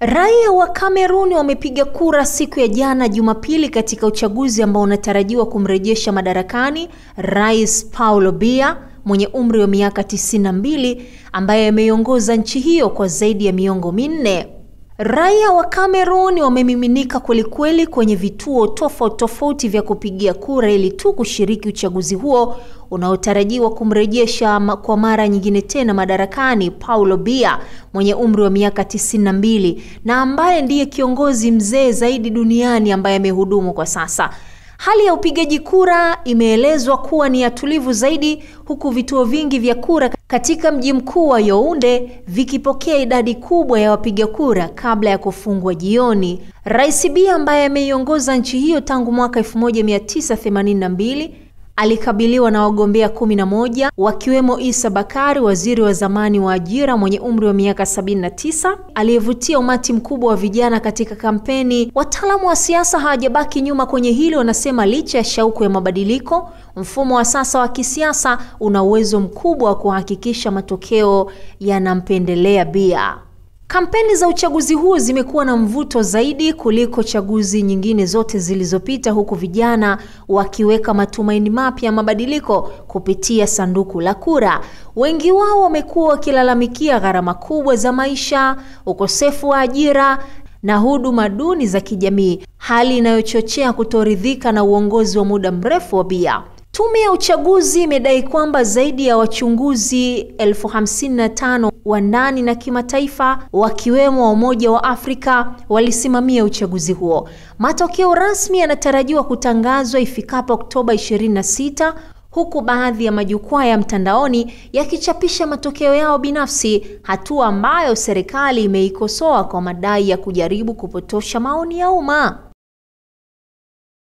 Raia wa Kamerun wamepiga kura siku ya jana Jumapili katika uchaguzi ambao unatarajiwa kumrejesha madarakani Rais Paul Biya mwenye umri wa miaka 92 ambaye ameiongoza nchi hiyo kwa zaidi ya miongo minne. Raia wa Kamerun wamemiminika kwelikweli kwenye vituo tofauti vya kupigia kura ili tu kushiriki uchaguzi huo unaotarajiwa kumrejesha kwa mara nyingine tena madarakani Paul Biya mwenye umri wa miaka 92 na ambaye ndiye kiongozi mzee zaidi duniani ambaye amehudumu kwa sasa. Hali ya upigaji kura imeelezwa kuwa ni ya tulivu zaidi, huku vituo vingi vya kura katika mji mkuu wa Yaounde vikipokea idadi kubwa ya wapiga kura kabla ya kufungwa jioni. Rais Biya ambaye ameiongoza nchi hiyo tangu mwaka 1982 alikabiliwa na wagombea 11 wakiwemo Issa Bakari, waziri wa zamani wa ajira mwenye umri wa miaka 79, aliyevutia umati mkubwa wa vijana katika kampeni. Wataalamu wa siasa hawajabaki nyuma kwenye hilo, wanasema licha ya shauku ya mabadiliko, mfumo wa sasa wa kisiasa una uwezo mkubwa wa kuhakikisha matokeo yanampendelea Biya. Kampeni za uchaguzi huu zimekuwa na mvuto zaidi kuliko chaguzi nyingine zote zilizopita, huku vijana wakiweka matumaini mapya ya mabadiliko kupitia sanduku la kura. Wengi wao wamekuwa wakilalamikia gharama kubwa za maisha, ukosefu wa ajira na huduma duni za kijamii, hali inayochochea kutoridhika na uongozi wa muda mrefu wa Biya. Tume ya uchaguzi imedai kwamba zaidi ya wachunguzi 55,000 wa ndani na kimataifa wakiwemo wa Umoja wa Afrika walisimamia uchaguzi huo. Matokeo rasmi yanatarajiwa kutangazwa ifikapo Oktoba 26, huku baadhi ya majukwaa ya mtandaoni yakichapisha matokeo yao binafsi, hatua ambayo serikali imeikosoa kwa madai ya kujaribu kupotosha maoni ya umma.